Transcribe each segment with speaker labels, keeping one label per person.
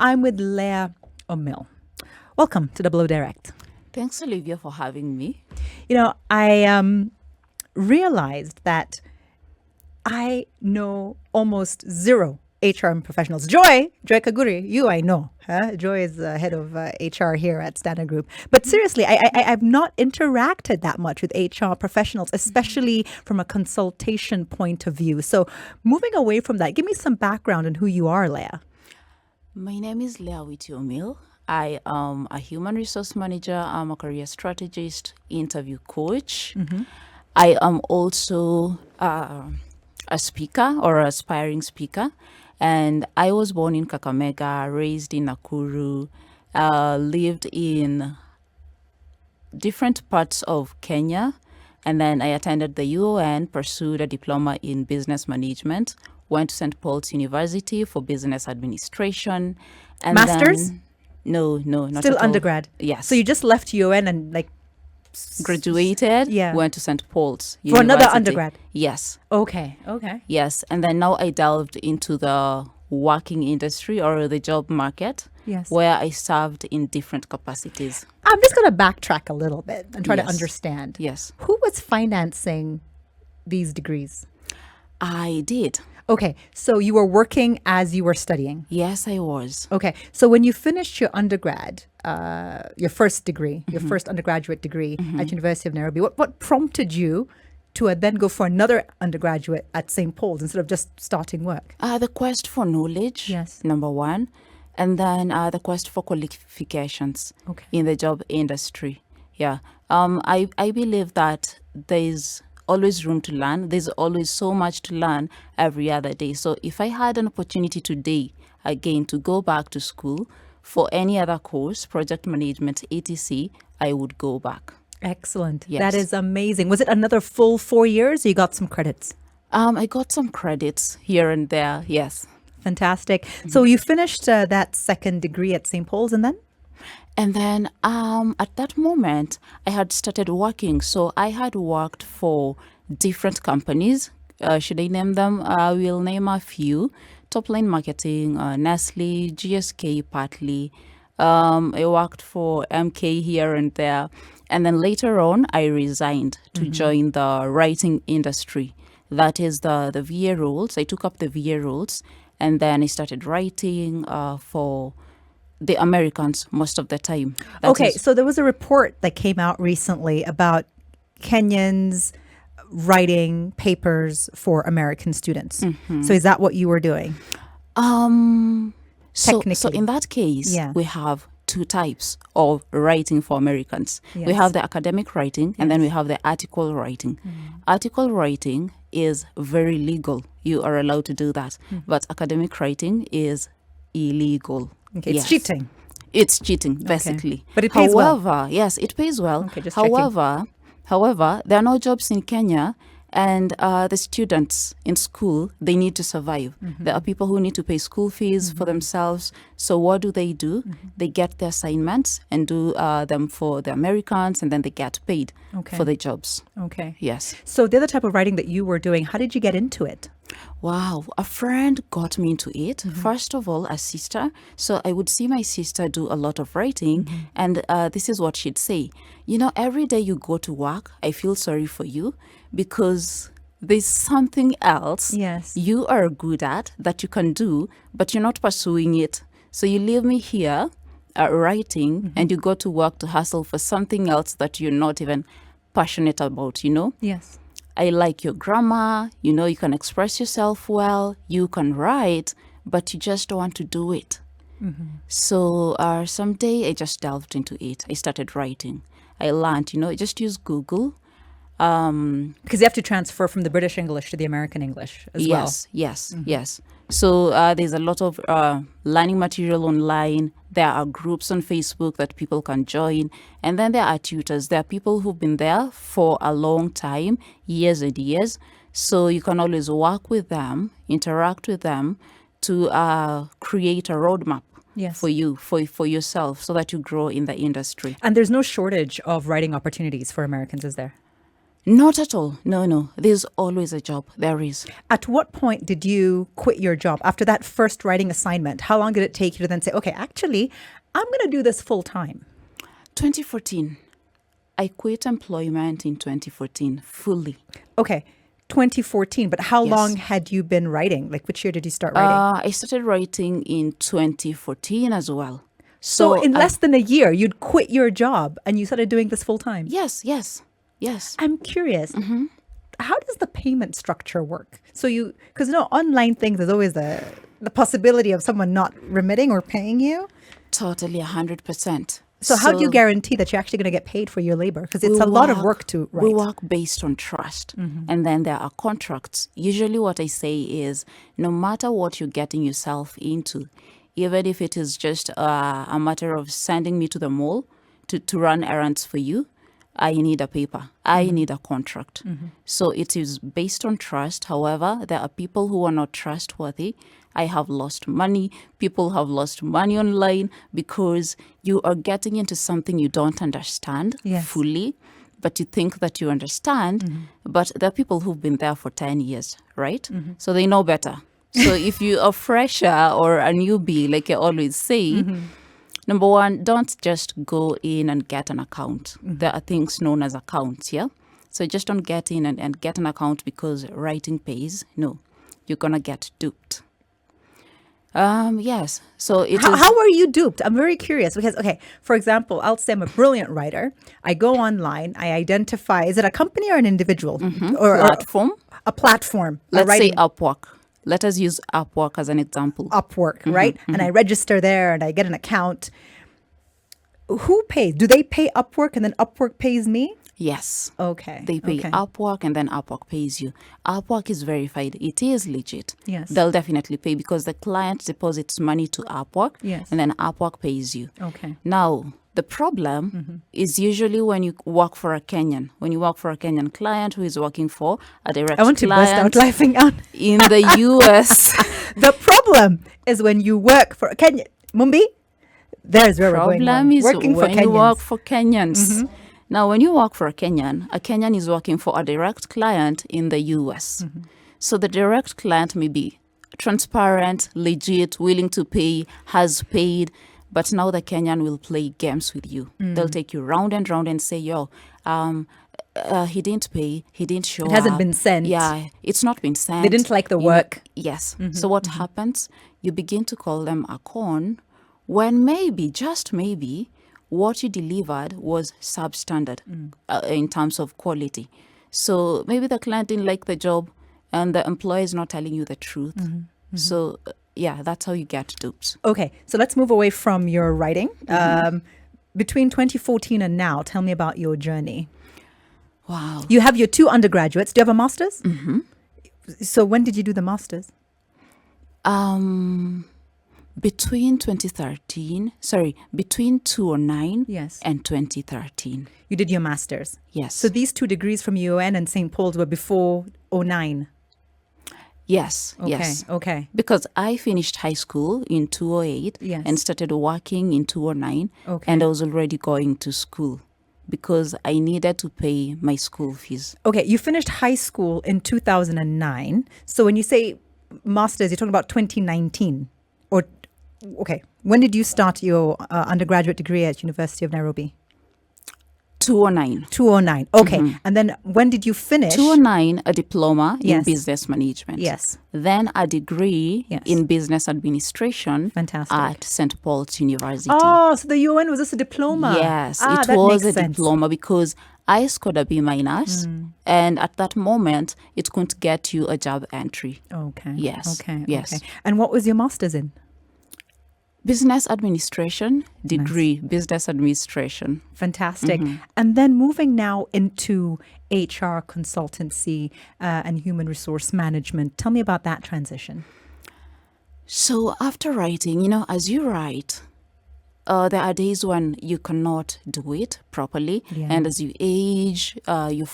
Speaker 1: I'm with Leah Omil. Welcome to Double O Direct.
Speaker 2: Thanks, Olivia, for having me.
Speaker 1: You know, I realized that I know almost zero HR professionals. Joy Kaguri, you I know. Huh? Joy is the head of HR here at Standard Group. But seriously, I've not interacted that much with HR professionals, especially from a consultation point of view. So moving away from that, give me some background on who you are, Leah.
Speaker 2: My name is Leah Awiti Omil. I am a human resource manager. I'm a career strategist, interview coach. I am also a speaker or aspiring speaker. And I was born in Kakamega, raised in Nakuru, lived in different parts of Kenya. And then I attended the UON, pursued a diploma in business management, went to St. Paul's University for business administration. And
Speaker 1: Masters?
Speaker 2: Then, no, not
Speaker 1: Still
Speaker 2: at all.
Speaker 1: undergrad?
Speaker 2: Yes.
Speaker 1: So you just left UON and
Speaker 2: graduated,
Speaker 1: Yeah.
Speaker 2: went to St. Paul's
Speaker 1: For another
Speaker 2: University.
Speaker 1: undergrad?
Speaker 2: Yes.
Speaker 1: Okay.
Speaker 2: Yes. And then now I delved into the working industry or the job market,
Speaker 1: Yes.
Speaker 2: where I served in different capacities.
Speaker 1: I'm just going to backtrack a little bit and try to
Speaker 2: Yes.
Speaker 1: understand.
Speaker 2: Yes,
Speaker 1: Who was financing these degrees?
Speaker 2: I did.
Speaker 1: Okay, so you were working as you were studying.
Speaker 2: Yes, I was.
Speaker 1: Okay, so when you finished your undergrad, your first degree, your first undergraduate degree at University of Nairobi, what prompted you to then go for another undergraduate at St. Paul's instead of just starting work?
Speaker 2: The quest for knowledge,
Speaker 1: Yes.
Speaker 2: number one, and then the quest for qualifications
Speaker 1: Okay.
Speaker 2: in the job industry. Yeah. I believe that there's always room to learn. There's always so much to learn every other day. So if I had an opportunity today, again, to go back to school for any other course, project management, etc., I would go back.
Speaker 1: Excellent.
Speaker 2: Yes.
Speaker 1: That is amazing. Was it another full 4 years or you got some credits?
Speaker 2: I got some credits here and there. Yes.
Speaker 1: Fantastic. So you finished that second degree at St. Paul's and then?
Speaker 2: And then at that moment, I had started working. So I had worked for different companies. Should I name them? I will name a few. Top Line Marketing, Nestle, GSK partly. I worked for MK here and there. And then later on, I resigned to join the writing industry. That is the VA roles. I took up the VA roles. And then I started writing for the Americans most of the time.
Speaker 1: So there was a report that came out recently about Kenyans writing papers for American students. So is that what you were doing?
Speaker 2: So
Speaker 1: Technically.
Speaker 2: in that case,
Speaker 1: Yeah.
Speaker 2: we have two types of writing for Americans. We
Speaker 1: Yes.
Speaker 2: have the academic writing and then we have the article writing. Article writing is very legal. You are allowed to do that. But academic writing is illegal.
Speaker 1: Okay, it's
Speaker 2: Yes.
Speaker 1: cheating.
Speaker 2: It's cheating, basically.
Speaker 1: But it pays well.
Speaker 2: However, yes, it pays well.
Speaker 1: Okay, just checking.
Speaker 2: However, there are no jobs in Kenya, and the students in school, they need to survive. There are people who need to pay school fees for themselves. So what do? They get the assignments and do them for the Americans, and then they get paid
Speaker 1: Okay.
Speaker 2: for the jobs.
Speaker 1: Okay.
Speaker 2: Yes.
Speaker 1: So the other type of writing that you were doing, how did you get into it?
Speaker 2: Wow, a friend got me into it. First of all, a sister. So I would see my sister do a lot of writing, and this is what she'd say. You know, every day you go to work, I feel sorry for you because there's something else
Speaker 1: Yes.
Speaker 2: you are good at that you can do, but you're not pursuing it. So you leave me here writing, and you go to work to hustle for something else that you're not even passionate about, you know?
Speaker 1: Yes.
Speaker 2: I like your grammar, you know, you can express yourself well, you can write, but you just don't want to do it. So someday I just delved into it. I started writing. I learned, you know, I just use Google.
Speaker 1: Because you have to transfer from the British English to the American English as well.
Speaker 2: Yes. So there's a lot of learning material online. There are groups on Facebook that people can join. And then there are tutors. There are people who've been there for a long time, years and years. So you can always work with them, interact with them to create a roadmap
Speaker 1: Yes.
Speaker 2: for you, for yourself, so that you grow in the industry.
Speaker 1: And there's no shortage of writing opportunities for Americans, is there?
Speaker 2: Not at all. No. There's always a job. There is.
Speaker 1: At what point did you quit your job after that first writing assignment? How long did it take you to then say, okay, actually, I'm going to do this full time?
Speaker 2: 2014. I quit employment in 2014 fully.
Speaker 1: Okay, 2014. But how
Speaker 2: Yes.
Speaker 1: long had you been writing? Like, which year did you start writing?
Speaker 2: I started writing in 2014 as well.
Speaker 1: So in less than a year, you'd quit your job and you started doing this full time?
Speaker 2: Yes.
Speaker 1: I'm curious. How does the payment structure work? So because online things, there's always the possibility of someone not remitting or paying you.
Speaker 2: Totally 100%.
Speaker 1: So how do you guarantee that you're actually going to get paid for your labor? Because it's a lot of work to write.
Speaker 2: We work based on trust. And then there are contracts. Usually what I say is, no matter what you're getting yourself into, even if it is just a matter of sending me to the mall to run errands for you, I need a paper. I need a contract. So it is based on trust. However, there are people who are not trustworthy. I have lost money. People have lost money online because you are getting into something you don't understand fully, but you think that you understand. But there are people who've been there for 10 years, right? So they know better. So if you are fresher or a newbie, like I always say, number one, don't just go in and get an account. There are things known as accounts, yeah? So just don't get in and get an account because writing pays. No, you're going to get duped. Yes. So
Speaker 1: How are you duped? I'm very curious because, okay, for example, I'll say I'm a brilliant writer. I go online, I identify, is it a company or an individual? Or
Speaker 2: platform?
Speaker 1: A platform.
Speaker 2: Let's say Upwork. Let us use Upwork as an example.
Speaker 1: Upwork, right? And I register there and I get an account. Who pays? Do they pay Upwork and then Upwork pays me?
Speaker 2: Yes.
Speaker 1: Okay.
Speaker 2: They pay Upwork and then Upwork pays you. Upwork is verified. It is legit.
Speaker 1: Yes.
Speaker 2: They'll definitely pay because the client deposits money to Upwork and then Upwork pays you.
Speaker 1: Okay.
Speaker 2: Now, the problem is usually when you work for a Kenyan. When you work for a Kenyan client who is working for a direct client.
Speaker 1: I want to burst out laughing out.
Speaker 2: In the US.
Speaker 1: The problem is when you work for a Kenyan. Mumbi, there's where we're going wrong.
Speaker 2: Problem is
Speaker 1: Working for
Speaker 2: when you
Speaker 1: Kenyans.
Speaker 2: work for Kenyans. Now, when you work for a Kenyan is working for a direct client in the US. So the direct client may be transparent, legit, willing to pay, has paid, but now the Kenyan will play games with you. They'll take you round and round and say, yo, he didn't pay, he didn't show up.
Speaker 1: It hasn't been sent.
Speaker 2: Yeah, it's not been sent.
Speaker 1: They didn't like the work.
Speaker 2: Yes. So what happens? You begin to call them a con when maybe, just maybe, what you delivered was substandard in terms of quality. So maybe the client didn't like the job and the employer is not telling you the truth. So yeah, that's how you get duped.
Speaker 1: Okay, so let's move away from your writing. Between 2014 and now, tell me about your journey.
Speaker 2: Wow.
Speaker 1: You have your 2 undergraduates. Do you have a master's? So when did you do the master's?
Speaker 2: Between 2009
Speaker 1: Yes.
Speaker 2: and 2013.
Speaker 1: You did your master's.
Speaker 2: Yes.
Speaker 1: So these 2 degrees from UON and St. Paul's were before 09.
Speaker 2: Yes.
Speaker 1: Okay.
Speaker 2: Yes.
Speaker 1: Okay.
Speaker 2: Because I finished high school in 2008
Speaker 1: Yes.
Speaker 2: and started working in 2009.
Speaker 1: Okay.
Speaker 2: And I was already going to school because I needed to pay my school fees.
Speaker 1: Okay, you finished high school in 2009. So when you say master's, you're talking about 2019 or okay. When did you start your undergraduate degree at University of Nairobi?
Speaker 2: 2009.
Speaker 1: 2009. Okay. And then when did you finish?
Speaker 2: 2009, a diploma in
Speaker 1: Yes.
Speaker 2: business management.
Speaker 1: Yes.
Speaker 2: Then a degree
Speaker 1: Yes.
Speaker 2: in business administration
Speaker 1: Fantastic.
Speaker 2: at St. Paul's University.
Speaker 1: Oh, so the UN was just a diploma.
Speaker 2: Yes,
Speaker 1: that
Speaker 2: it was
Speaker 1: makes
Speaker 2: a
Speaker 1: sense.
Speaker 2: diploma because I scored a B minus, and at that moment, it couldn't get you a job entry.
Speaker 1: Okay.
Speaker 2: Yes.
Speaker 1: Okay.
Speaker 2: Yes.
Speaker 1: Okay. And what was your master's in?
Speaker 2: Business administration degree, business administration.
Speaker 1: Fantastic. And then moving now into HR consultancy and human resource management. Tell me about that transition.
Speaker 2: So after writing, as you write, there are days when you cannot do it properly.
Speaker 1: Yeah.
Speaker 2: And as you age, you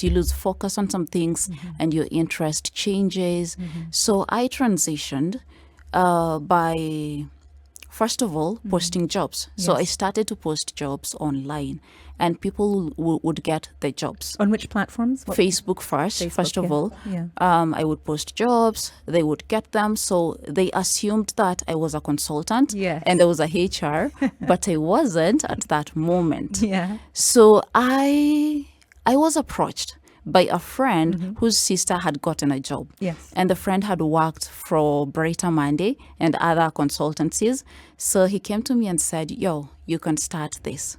Speaker 2: lose focus on some things and your interest changes. So I transitioned by first of all, posting jobs. So I started to post jobs online, and people would get the jobs.
Speaker 1: On which platforms?
Speaker 2: Facebook first of all.
Speaker 1: Yeah.
Speaker 2: I would post jobs, they would get them. So they assumed that I was a consultant
Speaker 1: Yes.
Speaker 2: and I was a HR, but I wasn't at that moment.
Speaker 1: Yeah.
Speaker 2: So I was approached by a friend whose sister had gotten a job.
Speaker 1: Yes.
Speaker 2: And the friend had worked for Brighter Monday and other consultancies. So he came to me and said, yo, you can start this.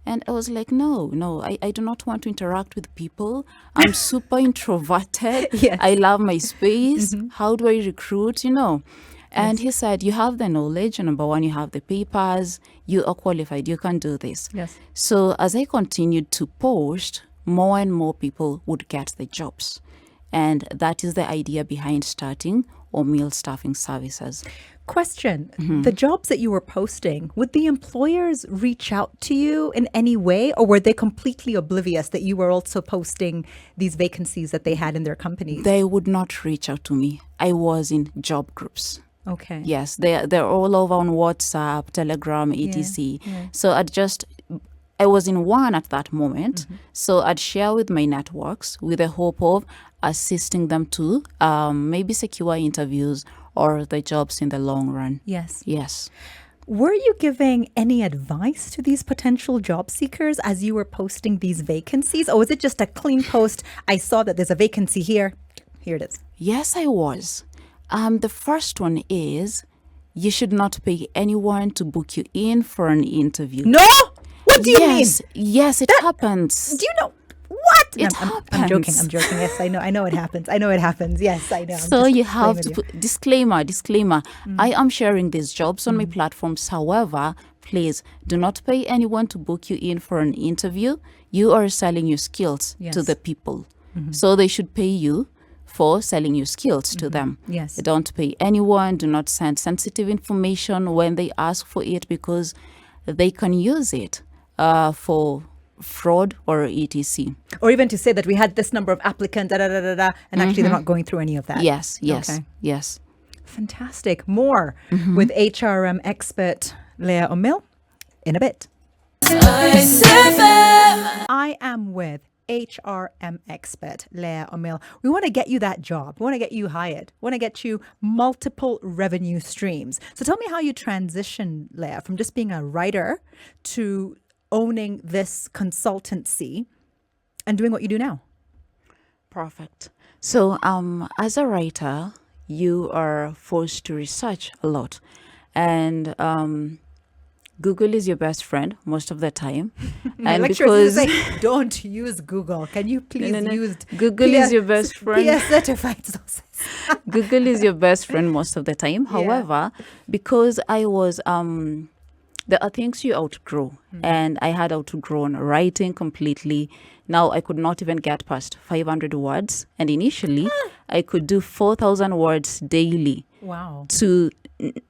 Speaker 2: And I was like, no, I do not want to interact with people. I'm super introverted.
Speaker 1: Yes.
Speaker 2: I love my space. How do I recruit, And he said, you have the knowledge. Number one, you have the papers. You are qualified. You can do this.
Speaker 1: Yes.
Speaker 2: So as I continued to post, more and more people would get the jobs. And that is the idea behind starting Omil Staffing Services.
Speaker 1: Question. The jobs that you were posting, would the employers reach out to you in any way, or were they completely oblivious that you were also posting these vacancies that they had in their companies?
Speaker 2: They would not reach out to me. I was in job groups.
Speaker 1: Okay.
Speaker 2: Yes, they're all over on WhatsApp, Telegram, etc.
Speaker 1: Yeah.
Speaker 2: So I was in one at that moment. So I'd share with my networks with the hope of assisting them to maybe secure interviews or the jobs in the long run.
Speaker 1: Yes.
Speaker 2: Yes.
Speaker 1: Were you giving any advice to these potential job seekers as you were posting these vacancies? Or was it just a clean post? I saw that there's a vacancy here. Here it is.
Speaker 2: Yes, I was. The first one is you should not pay anyone to book you in for an interview.
Speaker 1: No? What do you mean?
Speaker 2: Yes, it happens.
Speaker 1: Do you know what?
Speaker 2: It
Speaker 1: I'm
Speaker 2: happens.
Speaker 1: I'm joking. Yes, I know it happens. Yes, I know.
Speaker 2: So you have to put disclaimer. I am sharing these jobs on my platforms. However, please do not pay anyone to book you in for an interview. You are selling your skills to the people. So they should pay you for selling your skills to them.
Speaker 1: Yes.
Speaker 2: Don't pay anyone. Do not send sensitive information when they ask for it, because they can use it for fraud or etc.
Speaker 1: Or even to say that we had this number of applicants, and actually they're not going through any of that.
Speaker 2: Yes.
Speaker 1: Okay.
Speaker 2: Yes.
Speaker 1: Fantastic. More with HRM expert Leah Omil in a bit. I am with HRM expert Leah Omil. We want to get you that job. We want to get you hired. We want to get you multiple revenue streams. So tell me how you transition, Leah, from just being a writer to owning this consultancy and doing what you do now.
Speaker 2: Perfect. So as a writer, you are forced to research a lot. And Google is your best friend most of the time.
Speaker 1: And because say, don't use Google. Can you please use
Speaker 2: Google is your best friend.
Speaker 1: PS certified sources.
Speaker 2: Google is your best friend most of the time. However, because I was there are things you outgrow, and I had outgrown writing completely. Now I could not even get past 500 words, and initially I could do 4,000 words daily.
Speaker 1: Wow.
Speaker 2: To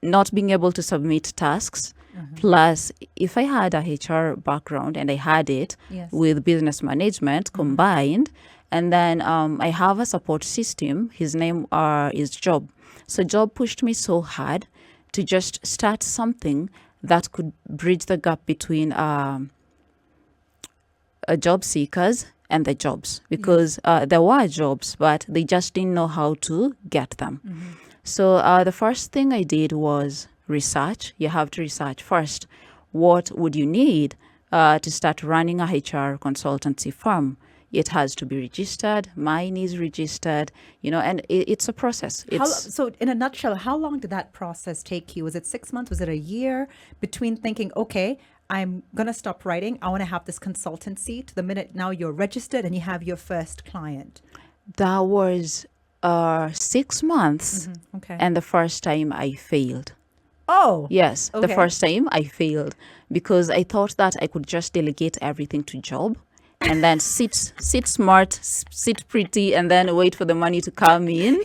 Speaker 2: not being able to submit tasks. Plus, if I had a HR background, and I had it with business management combined, and then I have a support system. His name is Job. So Job pushed me so hard to just start something that could bridge the gap between job seekers and the jobs, because there were jobs, but they just didn't know how to get them. So the first thing I did was research. You have to research first. What would you need to start running a HR consultancy firm? It has to be registered. Mine is registered, and it's a process.
Speaker 1: So in a nutshell, how long did that process take you? Was it 6 months? Was it a year between thinking, okay, I'm going to stop writing. I want to have this consultancy, to the minute now you're registered and you have your first client?
Speaker 2: That was 6 months.
Speaker 1: Okay.
Speaker 2: And the first time I failed.
Speaker 1: Oh.
Speaker 2: Yes,
Speaker 1: okay.
Speaker 2: The first time I failed because I thought that I could just delegate everything to Job and then sit smart, sit pretty, and then wait for the money to come in.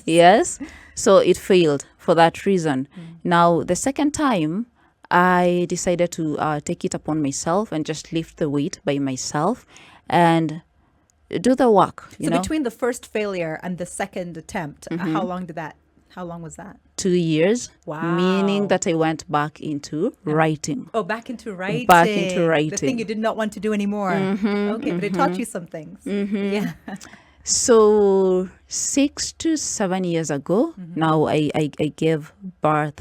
Speaker 2: Yes. So it failed for that reason. Now, the second time, I decided to take it upon myself and just lift the weight by myself and do the work.
Speaker 1: So between the first failure and the second attempt, how long was that?
Speaker 2: 2 years,
Speaker 1: Wow.
Speaker 2: meaning that I went back into writing.
Speaker 1: Oh, back into writing.
Speaker 2: Back into
Speaker 1: The
Speaker 2: writing.
Speaker 1: thing you did not want to do anymore. Okay, but it taught you some things. Yeah.
Speaker 2: So 6 to 7 years ago, now I gave birth,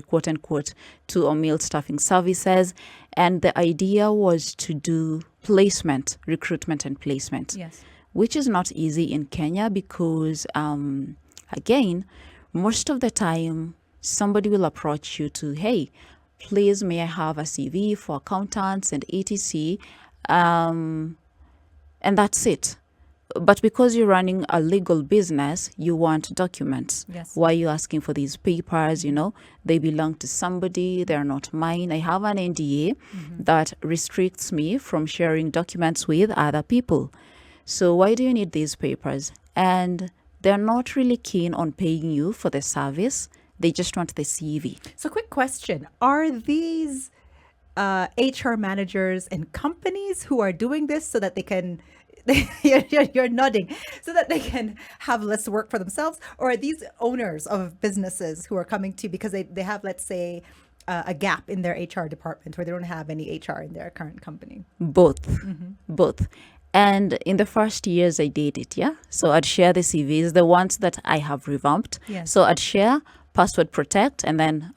Speaker 2: quote unquote, to Omil Staffing Services. And the idea was to do placement, recruitment and placement,
Speaker 1: Yes.
Speaker 2: which is not easy in Kenya because, again, most of the time, somebody will approach you to, hey, please, may I have a CV for accountants and etc. And that's it. But because you're running a legal business, you want documents.
Speaker 1: Yes.
Speaker 2: Why are you asking for these papers? They belong to somebody. They're not mine. I have an NDA that restricts me from sharing documents with other people. So why do you need these papers? And they're not really keen on paying you for the service. They just want the CV.
Speaker 1: So, quick question. Are these HR managers in companies who are doing this so that they can, you're nodding, so that they can have less work for themselves? Or are these owners of businesses who are coming to because they have, let's say, a gap in their HR department or they don't have any HR in their current company?
Speaker 2: Both. Both. And in the first years I did it, yeah? So I'd share the CVs, the ones that I have revamped.
Speaker 1: Yes.
Speaker 2: So I'd share, password protect, and then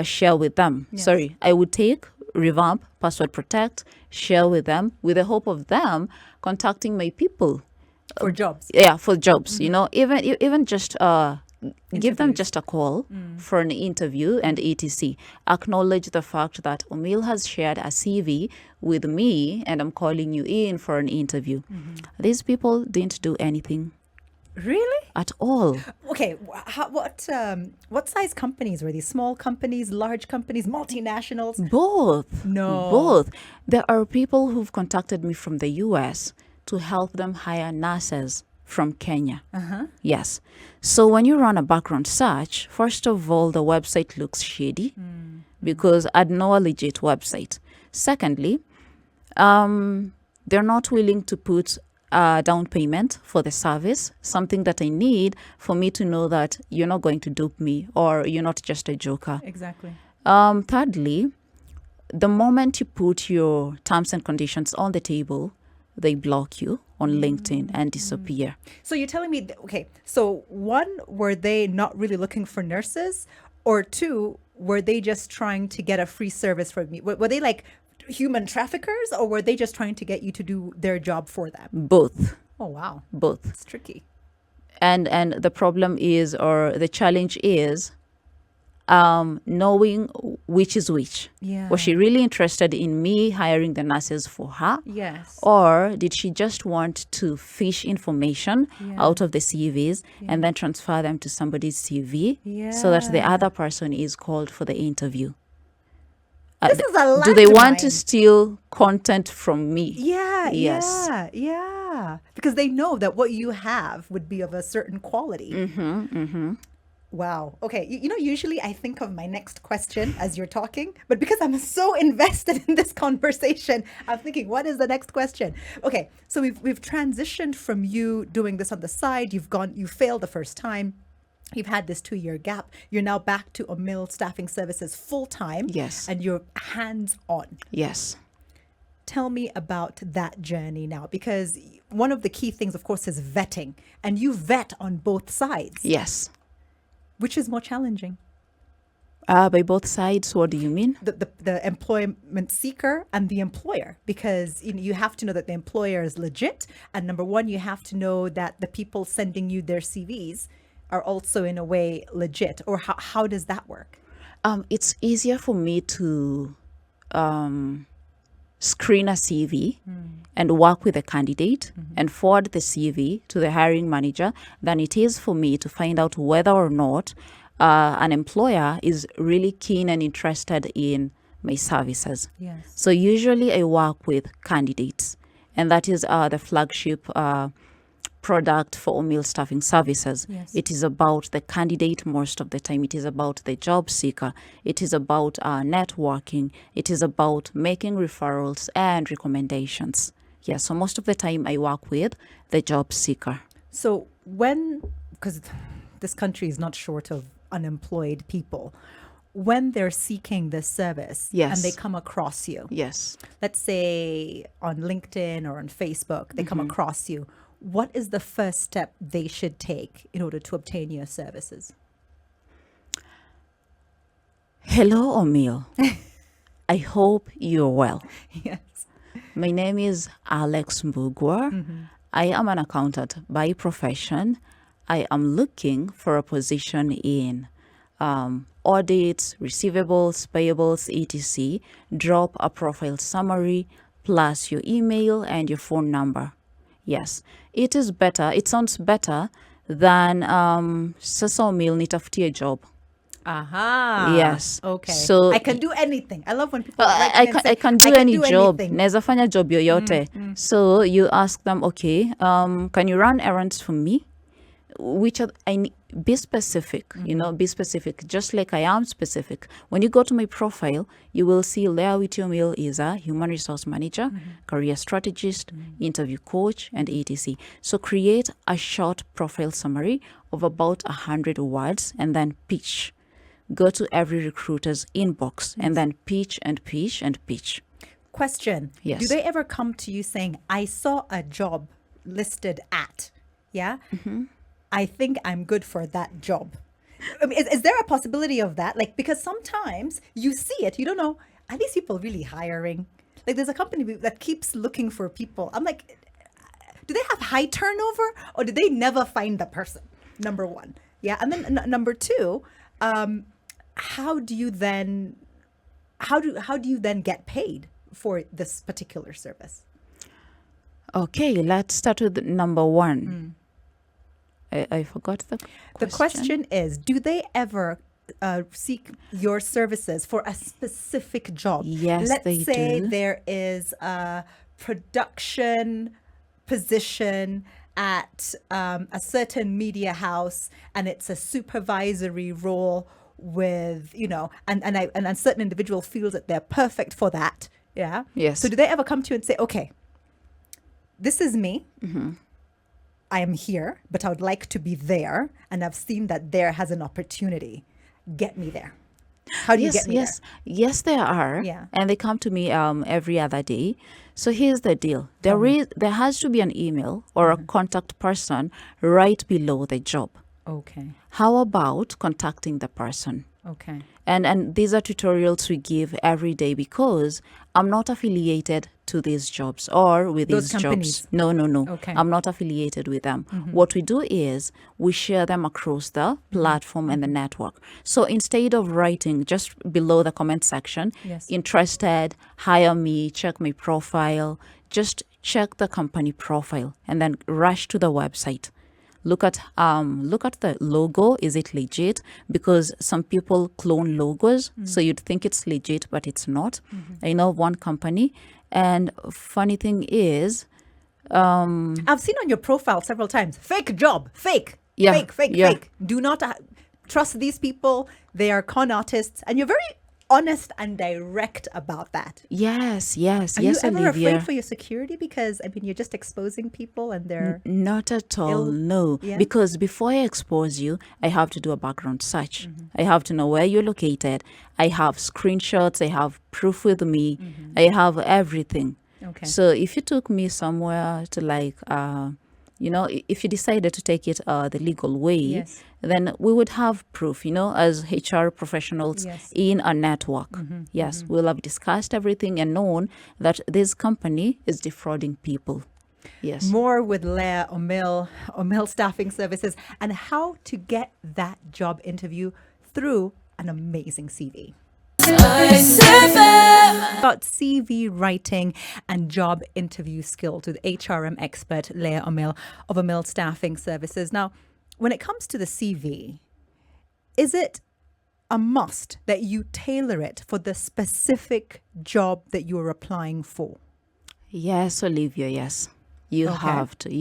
Speaker 2: share with them.
Speaker 1: Yes.
Speaker 2: I would take, revamp, password protect, share with them with the hope of them contacting my people.
Speaker 1: For jobs.
Speaker 2: Yeah, for jobs, even just give them just a call for an interview and etc. Acknowledge the fact that Omil has shared a CV with me and I'm calling you in for an interview. These people didn't do anything
Speaker 1: Really?
Speaker 2: at all.
Speaker 1: Okay, what size companies were these? Small companies, large companies, multinationals?
Speaker 2: Both.
Speaker 1: No.
Speaker 2: Both. There are people who've contacted me from the US to help them hire nurses from Kenya. Yes. So when you run a background search, first of all, the website looks shady because I'd know a legit website. Secondly, they're not willing to put a down payment for the service, something that I need for me to know that you're not going to dupe me or you're not just a joker.
Speaker 1: Exactly.
Speaker 2: Thirdly, the moment you put your terms and conditions on the table, they block you on LinkedIn and disappear.
Speaker 1: So you're telling me, okay, so one, were they not really looking for nurses? Or two, were they just trying to get a free service from me? Were they like human traffickers or were they just trying to get you to do their job for them?
Speaker 2: Both.
Speaker 1: Oh, wow.
Speaker 2: Both.
Speaker 1: It's tricky.
Speaker 2: And the problem is, or the challenge is, knowing which is which.
Speaker 1: Yeah.
Speaker 2: Was she really interested in me hiring the nurses for her?
Speaker 1: Yes.
Speaker 2: Or did she just want to fish information
Speaker 1: Yeah.
Speaker 2: out of the CVs and then transfer them to somebody's CV so that the
Speaker 1: Yeah.
Speaker 2: other person is called for the interview?
Speaker 1: This is a
Speaker 2: Do they want to
Speaker 1: landmine.
Speaker 2: steal content from me?
Speaker 1: Yeah,
Speaker 2: Yes.
Speaker 1: yeah. Because they know that what you have would be of a certain quality. Wow. Okay. Usually I think of my next question as you're talking, but because I'm so invested in this conversation, I'm thinking, what is the next question? Okay. So we've transitioned from you doing this on the side. You failed the first time. You've had this 2-year gap. You're now back to Omil Staffing Services full time.
Speaker 2: Yes.
Speaker 1: And you're hands on.
Speaker 2: Yes.
Speaker 1: Tell me about that journey now, because one of the key things, of course, is vetting, and you vet on both sides.
Speaker 2: Yes.
Speaker 1: Which is more challenging?
Speaker 2: By both sides, what do you mean?
Speaker 1: The employment seeker and the employer, because you have to know that the employer is legit, and number one, you have to know that the people sending you their CVs are also in a way legit. Or how does that work?
Speaker 2: It's easier for me to screen a CV and work with a candidate and forward the CV to the hiring manager than it is for me to find out whether or not an employer is really keen and interested in my services.
Speaker 1: Yes.
Speaker 2: So usually I work with candidates, and that is the flagship product for Omil Staffing Services.
Speaker 1: Yes.
Speaker 2: It is about the candidate most of the time. It is about the job seeker. It is about networking. It is about making referrals and recommendations. Yeah, so most of the time I work with the job seeker.
Speaker 1: So because this country is not short of unemployed people, when they're seeking this service and they come across you,
Speaker 2: Yes.
Speaker 1: let's say on LinkedIn or on Facebook, they come across you, what is the first step they should take in order to obtain your services?
Speaker 2: Hello, Omil. I hope you're well.
Speaker 1: Yes.
Speaker 2: My name is Alex Mbugwa. I am an accountant by profession. I am looking for a position in audits, receivables, payables, etc. Drop a profile summary plus your email and your phone number. Yes, it is better. It sounds better than Sasa Omil nitafutie job.
Speaker 1: Aha.
Speaker 2: Yes.
Speaker 1: Okay.
Speaker 2: So
Speaker 1: I can do anything. I love when people
Speaker 2: I can do any job.
Speaker 1: anything.
Speaker 2: Naweza fanya job yoyote. So you ask them, okay, can you run errands for me? Which are, be specific, be specific, just like I am specific. When you go to my profile, you will see Leah Awiti Omil is a human resource manager, career strategist, interview coach, and etc. So create a short profile summary of about 100 words and then pitch. Go to every recruiter's inbox and then pitch and pitch and pitch.
Speaker 1: Question.
Speaker 2: Yes.
Speaker 1: Do they ever come to you saying, I saw a job listed at, yeah? I think I'm good for that job. I mean, is there a possibility of that? Like, because sometimes you see it, you don't know, are these people really hiring? Like, there's a company that keeps looking for people. I'm like, do they have high turnover or do they never find the person? Number one. Yeah. And then number two, how do you then get paid for this particular service?
Speaker 2: Okay, let's start with number one. I forgot the question.
Speaker 1: The question is, do they ever seek your services for a specific job?
Speaker 2: Yes,
Speaker 1: Let's
Speaker 2: they
Speaker 1: say
Speaker 2: do.
Speaker 1: there is a production position at a certain media house and it's a supervisory role with, and a certain individual feels that they're perfect for that. Yeah.
Speaker 2: Yes.
Speaker 1: So do they ever come to you and say, okay, this is me. I am here, but I would like to be there. And I've seen that there has an opportunity. Get me there. How do you get me there?
Speaker 2: Yes, there are.
Speaker 1: Yeah.
Speaker 2: And they come to me every other day. So here's the deal. There has to be an email or a contact person right below the job.
Speaker 1: Okay.
Speaker 2: How about contacting the person?
Speaker 1: Okay.
Speaker 2: And these are tutorials we give every day because I'm not affiliated to these jobs or with
Speaker 1: Those
Speaker 2: these
Speaker 1: companies.
Speaker 2: jobs. No.
Speaker 1: Okay.
Speaker 2: I'm not affiliated with them. What we do is we share them across the platform and the network. So instead of writing just below the comment section,
Speaker 1: Yes.
Speaker 2: interested, hire me, check my profile, just check the company profile and then rush to the website. Look at the logo. Is it legit? Because some people clone logos, so you'd think it's legit, but it's not. I know of one company, and funny thing is,
Speaker 1: I've seen on your profile several times, fake job, fake,
Speaker 2: Yeah,
Speaker 1: fake. Do not trust these people. They are con artists. And you're very honest and direct about that.
Speaker 2: yes,
Speaker 1: Are you ever
Speaker 2: Olivia.
Speaker 1: afraid for your security? Because, I mean, you're just exposing people and they're...
Speaker 2: Not at all, no.
Speaker 1: Yeah.
Speaker 2: Because before I expose you, I have to do a background search. I have to know where you're located. I have screenshots. I have proof with me. I have everything.
Speaker 1: Okay.
Speaker 2: So if you took me somewhere to if you decided to take it the legal way,
Speaker 1: Yes.
Speaker 2: then we would have proof, as HR professionals
Speaker 1: Yes.
Speaker 2: in a network. Yes, we'll have discussed everything and known that this company is defrauding people. Yes.
Speaker 1: More with Leah Omil Staffing Services, and how to get that job interview through an amazing CV. About CV writing and job interview skills with HRM expert Leah Omil of Omil Staffing Services. Now, when it comes to the CV, is it a must that you tailor it for the specific job that you are applying for?
Speaker 2: Yes, Olivia, yes. You
Speaker 1: Okay.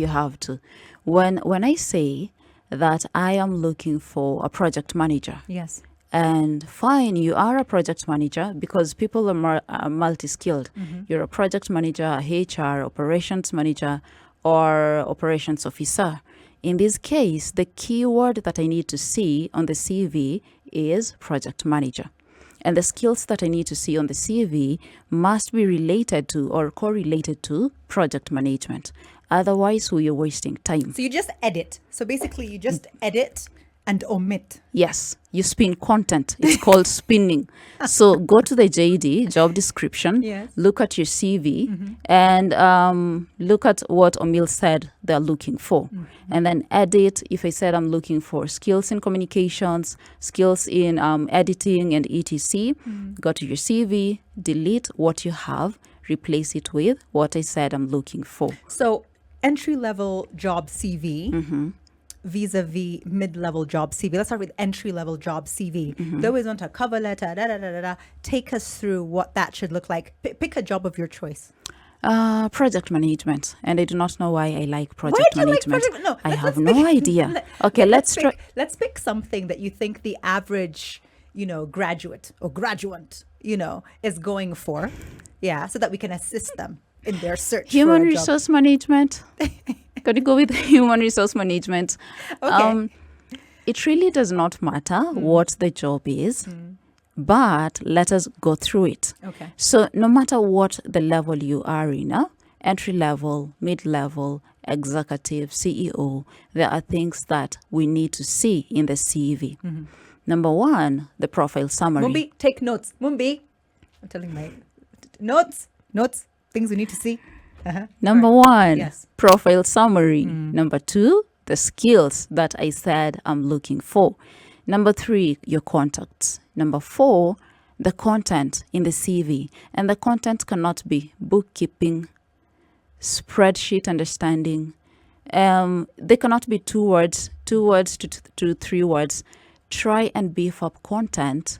Speaker 2: have to. When I say that I am looking for a project manager,
Speaker 1: Yes.
Speaker 2: and fine, you are a project manager because people are multi-skilled. You're a project manager, a HR, operations manager, or operations officer. In this case, the keyword that I need to see on the CV is project manager. And the skills that I need to see on the CV must be related to or correlated to project management. Otherwise, we are wasting time.
Speaker 1: So you just edit. So basically, you just edit and omit.
Speaker 2: Yes, you spin content. It's called spinning. So go to the JD, job description,
Speaker 1: Yes.
Speaker 2: look at your CV, and look at what Omil said they're looking for. And then edit. If I said I'm looking for skills in communications, skills in editing and etc., go to your CV, delete what you have, replace it with what I said I'm looking for.
Speaker 1: So entry-level job CV vis-a-vis mid-level job CV. Let's start with entry-level job CV. They always want a cover letter, Take us through what that should look like. Pick a job of your choice.
Speaker 2: Project management. And I do not know why I like project
Speaker 1: Why do you like
Speaker 2: management.
Speaker 1: project? No,
Speaker 2: I have no idea. Okay, let's try.
Speaker 1: Let's pick something that you think the average, graduate or graduate, is going for. Yeah, so that we can assist them in their search
Speaker 2: Human
Speaker 1: for a
Speaker 2: resource management. Got to go with human resource management.
Speaker 1: Okay.
Speaker 2: It really does not matter what the job is, but let us go through it.
Speaker 1: Okay.
Speaker 2: So no matter what the level you are in, entry level, mid-level, executive, CEO, there are things that we need to see in the CV. Number one, the profile summary.
Speaker 1: Mumbi, take notes. Mumbi, I'm telling my notes, things we need to see.
Speaker 2: Number one,
Speaker 1: Yes.
Speaker 2: profile summary. Number two, the skills that I said I'm looking for. Number three, your contacts. Number four, the content in the CV. And the content cannot be bookkeeping, spreadsheet understanding. They cannot be two words to 3 words. Try and beef up content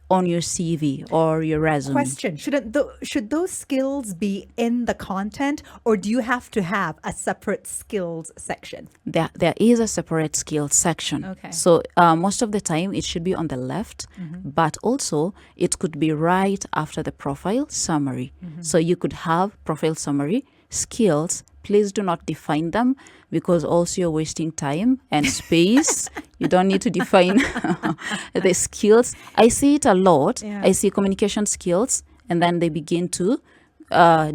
Speaker 2: on your CV or your resume.
Speaker 1: Question: should those skills be in the content, or do you have to have a separate skills section?
Speaker 2: There is a separate skills section.
Speaker 1: Okay.
Speaker 2: So most of the time it should be on the left, but also it could be right after the profile summary. So you could have profile summary, skills. Please do not define them, because also you're wasting time and space. You don't need to define the skills. I see it a lot.
Speaker 1: Yeah.
Speaker 2: I see communication skills, and then they begin to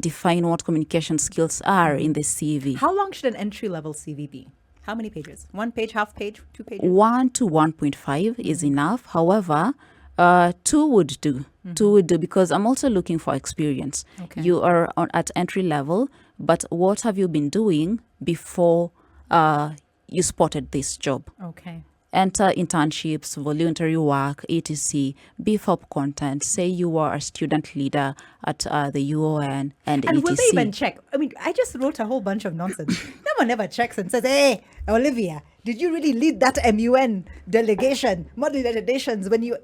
Speaker 2: define what communication skills are in the CV.
Speaker 1: How long should an entry-level CV be? How many pages? 1 page, half page, 2 pages?
Speaker 2: 1 to 1.5 is enough. However, 2 would do. 2 would do, because I'm also looking for experience.
Speaker 1: Okay.
Speaker 2: You are at entry level, but what have you been doing before you spotted this job?
Speaker 1: Okay.
Speaker 2: Enter internships, voluntary work, etc. Beef up content. Say you are a student leader at the UON and etc.
Speaker 1: And will they even check? I mean, I just wrote a whole bunch of nonsense. No one ever checks and says, "Hey, Olivia, did you really lead that MUN delegation, model delegations when you..."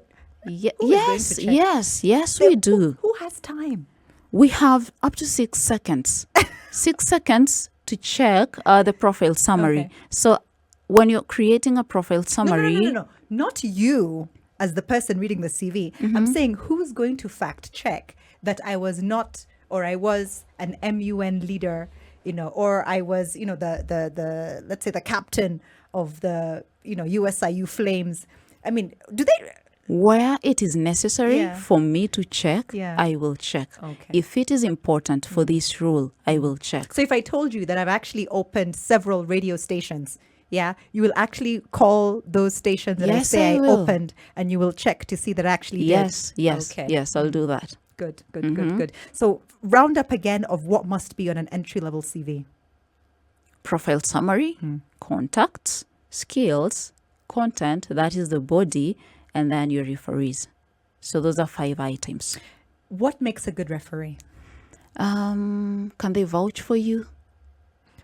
Speaker 1: Who is going to check?
Speaker 2: Yes, we do.
Speaker 1: Who has time?
Speaker 2: We have up to 6 seconds. 6 seconds to check the profile summary.
Speaker 1: Okay.
Speaker 2: So when you're creating a profile summary...
Speaker 1: No. Not you as the person reading the CV. I'm saying who's going to fact check that I was not, or I was an MUN leader, or I was, the let's say the captain of the, USIU Flames. I mean, do they...
Speaker 2: Where it is necessary
Speaker 1: Yeah.
Speaker 2: for me to check,
Speaker 1: Yeah.
Speaker 2: I will check.
Speaker 1: Okay.
Speaker 2: If it is important for this rule, I will check.
Speaker 1: So if I told you that I've actually opened several radio stations, yeah, you will actually call those stations that I
Speaker 2: Yes,
Speaker 1: say
Speaker 2: I
Speaker 1: I
Speaker 2: will.
Speaker 1: opened, and you will check to see that I actually
Speaker 2: Yes,
Speaker 1: did. Okay.
Speaker 2: yes, I'll do that.
Speaker 1: Good. So round up again of what must be on an entry-level CV.
Speaker 2: Profile summary, contacts, skills, content, that is the body, and then your referees. So those are 5 items.
Speaker 1: What makes a good referee?
Speaker 2: Can they vouch for you?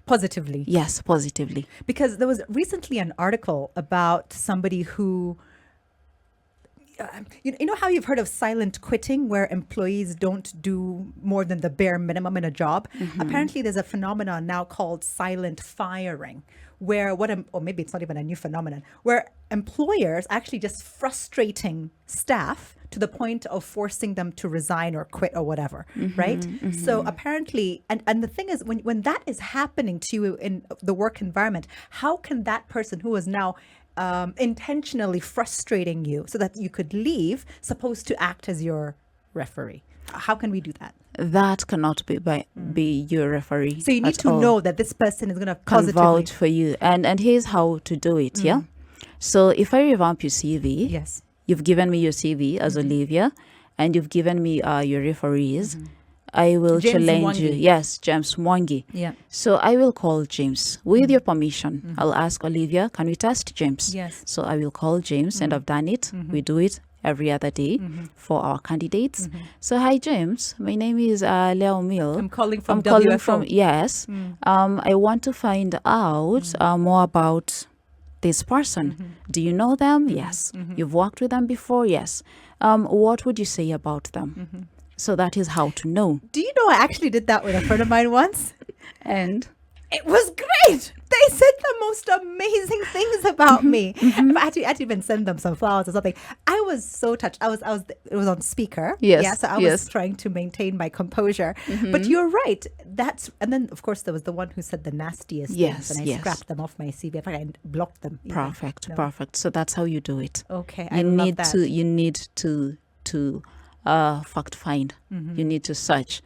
Speaker 1: Positively.
Speaker 2: Yes, positively.
Speaker 1: Because there was recently an article about somebody who, you know how you've heard of silent quitting, where employees don't do more than the bare minimum in a job? Apparently there's a phenomenon now called silent firing, where or maybe it's not even a new phenomenon, where employers actually just frustrating staff to the point of forcing them to resign or quit or whatever, right? So apparently, and the thing is, when that is happening to you in the work environment, how can that person who is now intentionally frustrating you so that you could leave, supposed to act as your referee? How can we do that?
Speaker 2: That cannot be your referee.
Speaker 1: So you need to know that this person is going to
Speaker 2: can
Speaker 1: positively
Speaker 2: vouch for you. And here's how to do it, yeah? So if I revamp your CV,
Speaker 1: yes,
Speaker 2: you've given me your CV as Olivia, and you've given me your referees, I will
Speaker 1: James
Speaker 2: challenge you.
Speaker 1: Mwangi.
Speaker 2: Yes, James Mwangi.
Speaker 1: Yeah.
Speaker 2: So I will call James. With your permission, I'll ask Olivia, can we test James?
Speaker 1: Yes.
Speaker 2: So I will call James, and I've done it. We do it every other day for our candidates. So hi James, my name is Leah Omil.
Speaker 1: I'm calling from
Speaker 2: I'm calling
Speaker 1: WFO.
Speaker 2: from, yes. I want to find out more about this person. Do you know them? Yes. You've worked with them before? Yes. What would you say about them? So that is how to know.
Speaker 1: Do you know I actually did that with a friend of mine once?
Speaker 2: And
Speaker 1: It was great. They said the most amazing things about me. I had to even send them some flowers or something. I was so touched. It was on speaker.
Speaker 2: Yes,
Speaker 1: Yeah, so I was trying to maintain my composure. But you're right. And then of course there was the one who said the nastiest
Speaker 2: Yes,
Speaker 1: things, and I
Speaker 2: yes.
Speaker 1: scrapped them off my CV. In fact, I blocked them. even.
Speaker 2: perfect,
Speaker 1: No.
Speaker 2: perfect. So that's how you do it.
Speaker 1: Okay,
Speaker 2: You
Speaker 1: I love
Speaker 2: need
Speaker 1: that.
Speaker 2: you need to fact find. You need to search.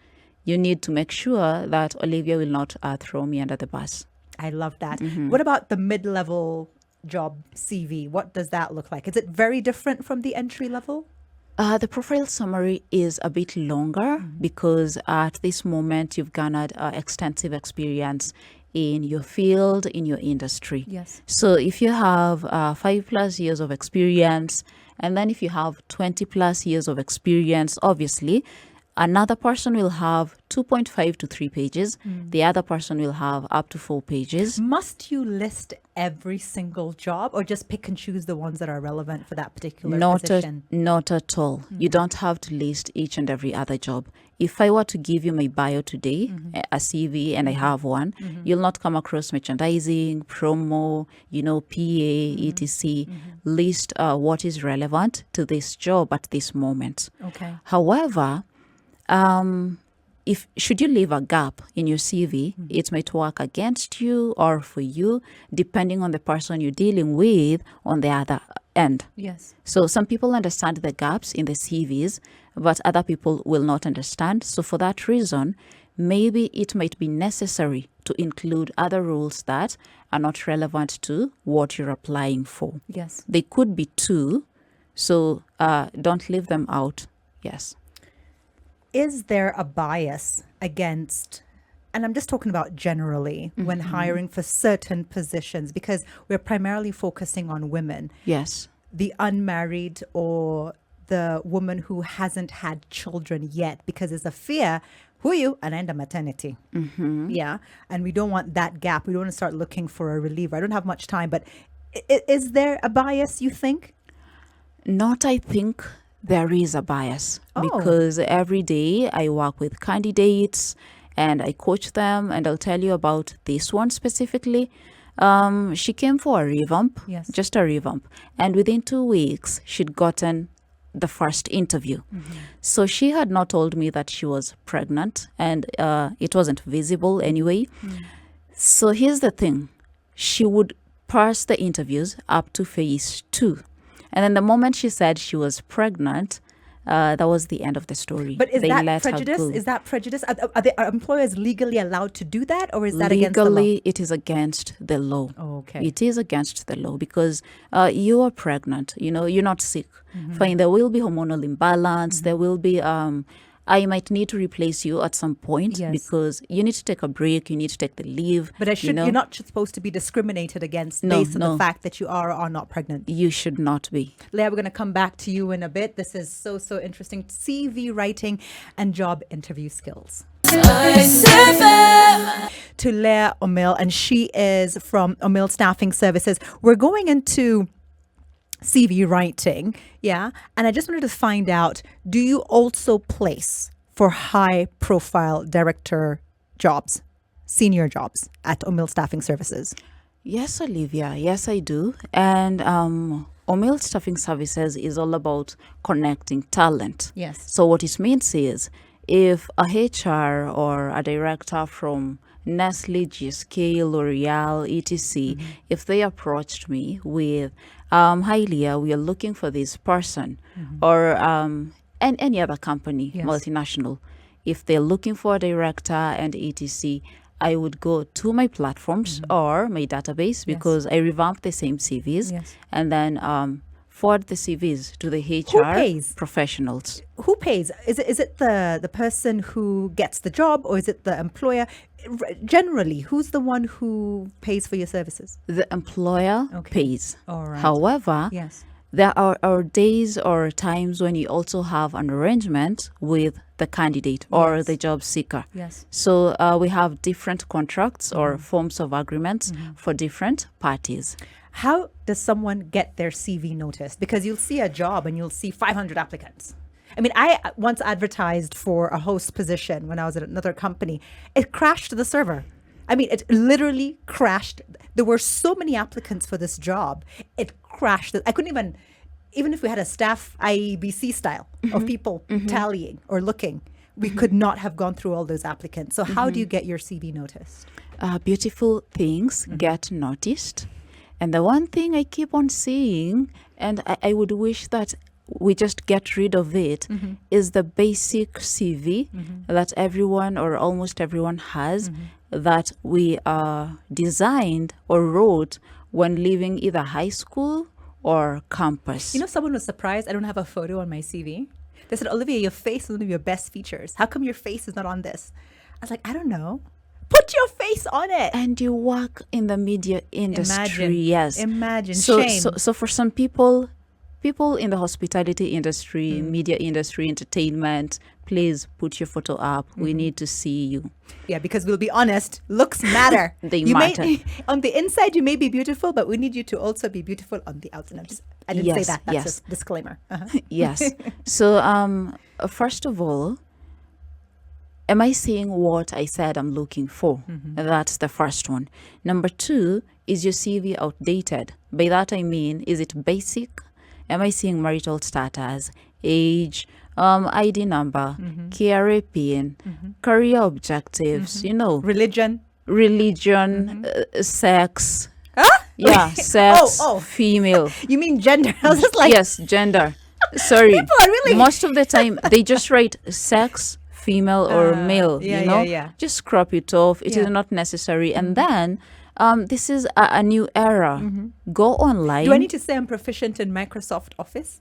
Speaker 2: You need to make sure that Olivia will not throw me under the bus.
Speaker 1: I love that. What about the mid-level job CV? What does that look like? Is it very different from the entry level?
Speaker 2: The profile summary is a bit longer because at this moment you've garnered extensive experience in your field, in your industry.
Speaker 1: Yes.
Speaker 2: So if you have 5+ years of experience, and then if you have 20+ years of experience, obviously, another person will have 2.5 to 3 pages. The other person will have up to 4 pages.
Speaker 1: Must you list every single job or just pick and choose the ones that are relevant for that particular
Speaker 2: Not
Speaker 1: position?
Speaker 2: not at all. You don't have to list each and every other job. If I were to give you my bio today, a CV, and I have one, you'll not come across merchandising, promo, PA, etc. List what is relevant to this job at this moment.
Speaker 1: Okay.
Speaker 2: However, if should you leave a gap in your CV, it might work against you or for you, depending on the person you're dealing with on the other end.
Speaker 1: Yes.
Speaker 2: So some people understand the gaps in the CVs, but other people will not understand. So for that reason, maybe it might be necessary to include other roles that are not relevant to what you're applying for.
Speaker 1: Yes.
Speaker 2: They could be 2, so don't leave them out. Yes.
Speaker 1: Is there a bias against, and I'm just talking about generally, when hiring for certain positions, because we're primarily focusing on women,
Speaker 2: Yes.
Speaker 1: the unmarried or the woman who hasn't had children yet, because there's a fear, who are you? And end of maternity. Yeah. And we don't want that gap. We don't want to start looking for a reliever. I don't have much time, but is there a bias, you think?
Speaker 2: Not, I think there is a bias
Speaker 1: Oh.
Speaker 2: because every day I work with candidates and I coach them, and I'll tell you about this one specifically. She came for a revamp,
Speaker 1: Yes.
Speaker 2: just a revamp, and within 2 weeks she'd gotten the first interview. So she had not told me that she was pregnant, and it wasn't visible anyway. So here's the thing, she would pass the interviews up to phase 2. And then the moment she said she was pregnant, that was the end of the story.
Speaker 1: But is
Speaker 2: They
Speaker 1: that
Speaker 2: let her
Speaker 1: prejudice?
Speaker 2: go.
Speaker 1: Is that prejudice? Are employers legally allowed to do that, or is that against the law?
Speaker 2: Legally, it is against the law.
Speaker 1: Oh, okay.
Speaker 2: It is against the law because you are pregnant. You're not sick. Fine, there will be hormonal imbalance. There will be. I might need to replace you at some point
Speaker 1: Yes.
Speaker 2: because you need to take a break. You need to take the leave.
Speaker 1: But you're not supposed to be discriminated against based on the fact that you are or are not pregnant.
Speaker 2: You should not be.
Speaker 1: Leah, we're going to come back to you in a bit. This is so interesting. CV writing and job interview skills. To Leah Omil, and she is from Omil Staffing Services. We're going into CV writing, yeah? And I just wanted to find out, do you also place for high profile director jobs, senior jobs at Omil Staffing Services?
Speaker 2: Yes, Olivia. Yes, I do. And Omil Staffing Services is all about connecting talent.
Speaker 1: Yes.
Speaker 2: So what it means is if a HR or a director from Nestle, GSK, L'Oreal, etc., if they approached me with, hi Leah, we are looking for this person, or any other company,
Speaker 1: Yes.
Speaker 2: multinational, if they're looking for a director and etc., I would go to my platforms or my database because I revamp the same CVs
Speaker 1: Yes.
Speaker 2: and then forward the CVs to the
Speaker 1: Who
Speaker 2: HR
Speaker 1: pays?
Speaker 2: professionals.
Speaker 1: Who pays? Is it the person who gets the job, or is it the employer? Generally, who's the one who pays for your services?
Speaker 2: The employer pays.
Speaker 1: All right.
Speaker 2: However,
Speaker 1: Yes.
Speaker 2: there are days or times when you also have an arrangement with the candidate or
Speaker 1: Yes.
Speaker 2: the job seeker.
Speaker 1: Yes.
Speaker 2: So we have different contracts or forms of agreements for different parties.
Speaker 1: How does someone get their CV noticed? Because you'll see a job and you'll see 500 applicants. I mean, I once advertised for a host position when I was at another company. It crashed the server. I mean, it literally crashed. There were so many applicants for this job. It crashed. I couldn't even if we had a staff IEBC style of people tallying or looking, we could not have gone through all those applicants. So how do you get your CV noticed?
Speaker 2: Beautiful things get noticed. And the one thing I keep on seeing, and I would wish that we just get rid of it, is the basic CV that everyone or almost everyone has that we designed or wrote when leaving either high school or campus.
Speaker 1: You know, someone was surprised I don't have a photo on my CV. They said, Olivia, your face is one of your best features. How come your face is not on this? I was like, I don't know. Put your face on it.
Speaker 2: And you work in the media industry.
Speaker 1: Imagine.
Speaker 2: Yes.
Speaker 1: Imagine.
Speaker 2: So,
Speaker 1: Shame.
Speaker 2: so for some people in the hospitality industry, media industry, entertainment, please put your photo up. We need to see you.
Speaker 1: Yeah, because we'll be honest, looks matter.
Speaker 2: They
Speaker 1: you
Speaker 2: matter.
Speaker 1: On the inside, you may be beautiful, but we need you to also be beautiful on the outside. I didn't say
Speaker 2: Yes,
Speaker 1: that. That's
Speaker 2: yes.
Speaker 1: just disclaimer. Uh-huh.
Speaker 2: Yes. So, first of all, am I saying what I said I'm looking for? That's the first one. Number two, is your CV outdated? By that I mean, is it basic? Am I seeing marital status, age, ID number, KRA pin, career objectives,
Speaker 1: Religion.
Speaker 2: sex.
Speaker 1: Huh?
Speaker 2: Yeah, sex,
Speaker 1: Oh.
Speaker 2: female.
Speaker 1: You mean gender? I was just like,
Speaker 2: Yes, gender. Sorry.
Speaker 1: People are really-
Speaker 2: Most of the time, they just write sex, female, or male.
Speaker 1: yeah, yeah.
Speaker 2: Just crop it off. It is
Speaker 1: Yeah.
Speaker 2: not necessary. And then, this is a new era. Go online.
Speaker 1: do I need to say I'm proficient in Microsoft Office?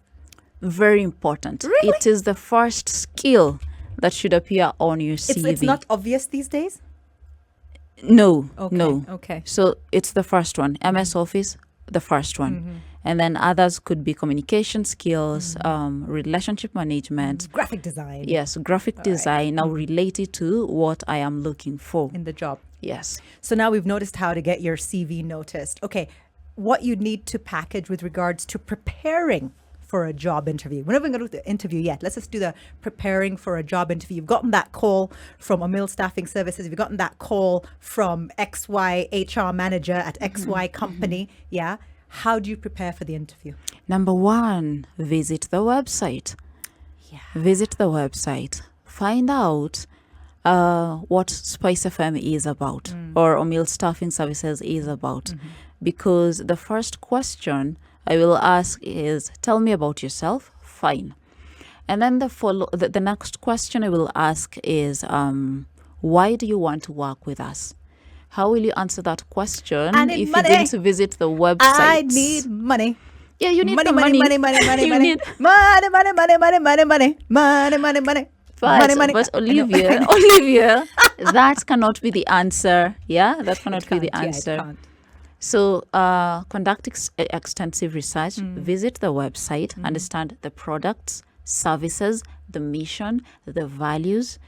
Speaker 2: Very important.
Speaker 1: Really?
Speaker 2: It is the first skill that should appear on your CV.
Speaker 1: It's not obvious these days?
Speaker 2: No,
Speaker 1: Okay.
Speaker 2: no.
Speaker 1: Okay.
Speaker 2: So it's the first one. MS Office, the first one. And then others could be communication skills, relationship management.
Speaker 1: Graphic design.
Speaker 2: Yes, graphic design, now related to what I am looking for.
Speaker 1: In the job.
Speaker 2: Yes.
Speaker 1: So now we've noticed how to get your CV noticed. Okay, what you need to package with regards to preparing for a job interview. We're not even going to do the interview yet. Let's just do the preparing for a job interview. You've gotten that call from Omil Staffing Services. You've gotten that call from XY HR manager at XY company. Yeah. How do you prepare for the interview?
Speaker 2: Number one, visit the website.
Speaker 1: Yeah.
Speaker 2: Visit the website. Find out what SpiceFM is about or Omil Staffing Services is about. Because the first question I will ask is, tell me about yourself. Fine. And then the next question I will ask is, why do you want to work with us? How will you answer that question if
Speaker 1: money.
Speaker 2: you didn't visit the website?
Speaker 1: I need money.
Speaker 2: Yeah, you need
Speaker 1: Money,
Speaker 2: the
Speaker 1: money,
Speaker 2: money.
Speaker 1: money, money, money,
Speaker 2: You
Speaker 1: money,
Speaker 2: need-
Speaker 1: money, money, money, money, money, money, money, money, money.
Speaker 2: But Olivia, that cannot be the answer. Yeah, that cannot be the
Speaker 1: Can't, yeah, it
Speaker 2: answer.
Speaker 1: can't.
Speaker 2: So conduct extensive research, visit the website, understand the products, services, the mission, the values,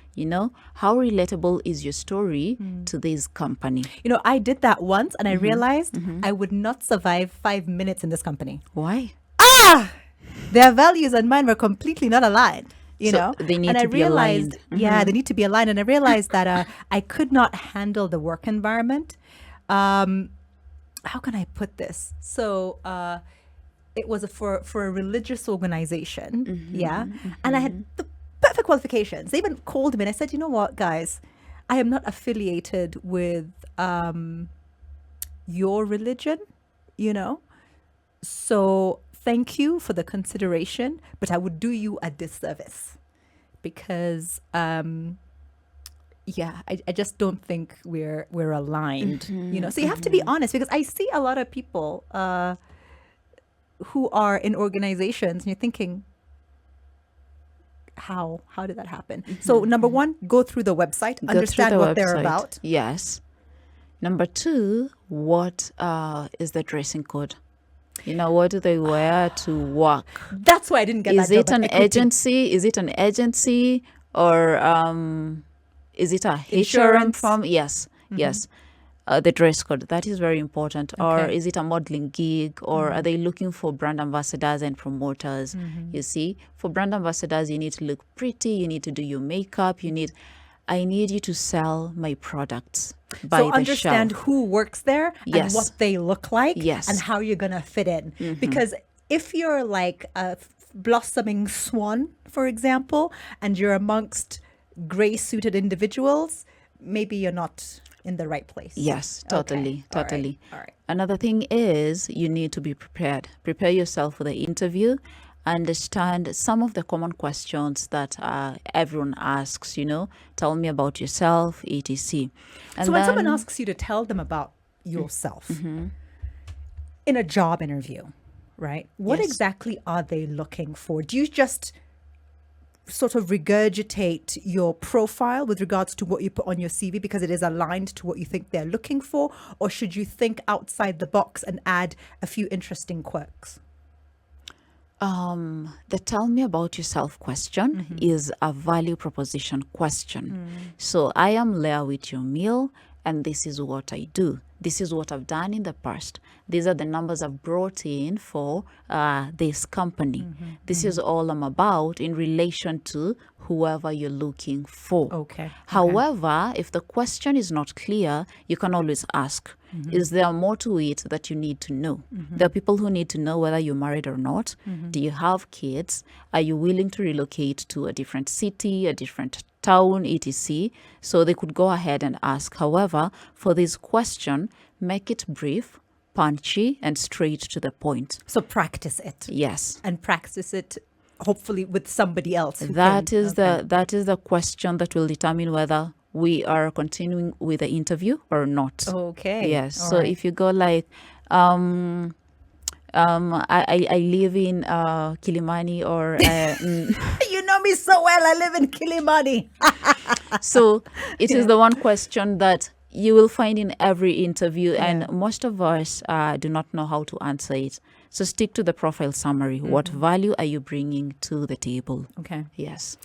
Speaker 2: how relatable is your story to this company.
Speaker 1: I did that once and I realized I would not survive 5 minutes in this company.
Speaker 2: Why?
Speaker 1: Their values and mine were completely not aligned.
Speaker 2: So they need
Speaker 1: and
Speaker 2: to
Speaker 1: I
Speaker 2: be
Speaker 1: realized,
Speaker 2: aligned.
Speaker 1: yeah, they need to be aligned. And I realized that I could not handle the work environment. how can I put this? So it was for a religious organization, yeah, and I had the perfect qualifications. They even called me and I said, you know what, guys, I am not affiliated with your religion, you know, so thank you for the consideration, but I would do you a disservice because yeah, I just don't think we're aligned, you know. So you have to be honest, because I see a lot of people who are in organizations and you're thinking, how did that happen? So number one, go through the website, understand what they're about.
Speaker 2: Yes. Number two, what is the dressing code? You know, what do they wear to work?
Speaker 1: That's why I didn't get that
Speaker 2: Is
Speaker 1: job
Speaker 2: it
Speaker 1: at
Speaker 2: an
Speaker 1: Equity.
Speaker 2: agency? Is it an agency or is it a HRM
Speaker 1: Insurance.
Speaker 2: firm? Yes, yes. The dress code, that is very important. Or
Speaker 1: Okay.
Speaker 2: is it a modeling gig, or are they looking for brand ambassadors and promoters? You see, for brand ambassadors, you need to look pretty, you need to do your makeup, I need you to sell my products by
Speaker 1: So
Speaker 2: the
Speaker 1: understand
Speaker 2: shelf.
Speaker 1: who works there and
Speaker 2: Yes.
Speaker 1: what they look like
Speaker 2: Yes.
Speaker 1: and how you're going to fit in. Because if you're like a blossoming swan, for example, and you're amongst gray suited individuals, maybe you're not in the right place.
Speaker 2: Yes, totally,
Speaker 1: Okay. All right.
Speaker 2: totally.
Speaker 1: All right.
Speaker 2: Another thing is you need to be prepared. Prepare yourself for the interview. Understand some of the common questions that everyone asks, you know, tell me about yourself, etc. And
Speaker 1: So when someone
Speaker 2: then-
Speaker 1: asks you to tell them about yourself in a job interview, right? What
Speaker 2: Yes.
Speaker 1: exactly are they looking for? Do you just sort of regurgitate your profile with regards to what you put on your CV because it is aligned to what you think they're looking for? Or should you think outside the box and add a few interesting quirks?
Speaker 2: The tell me about yourself question is a value proposition question. So I am Leah with your meal, and this is what I do. This is what I've done in the past. These are the numbers I've brought in for this company. This is all I'm about in relation to whoever you're looking for.
Speaker 1: Okay.
Speaker 2: However, if the question is not clear, you can always ask, is there more to it that you need to know? There are people who need to know whether you're married or not. Do you have kids? Are you willing to relocate to a different city, a different town, etc.? So they could go ahead and ask. However, for this question, make it brief, punchy, and straight to the point.
Speaker 1: So practice it
Speaker 2: Yes.
Speaker 1: and practice it hopefully with somebody else. who
Speaker 2: That
Speaker 1: can-
Speaker 2: is the question that will determine whether we are continuing with the interview or not.
Speaker 1: Okay.
Speaker 2: Yes.
Speaker 1: All
Speaker 2: So
Speaker 1: right.
Speaker 2: if you go like, I live in Kilimani, or
Speaker 1: You know me so well. I live in Kilimani.
Speaker 2: so it is the one question that you will find in every interview, and most of us do not know how to answer it. So stick to the profile summary. What value are you bringing to the table?
Speaker 1: Okay.
Speaker 2: Yes.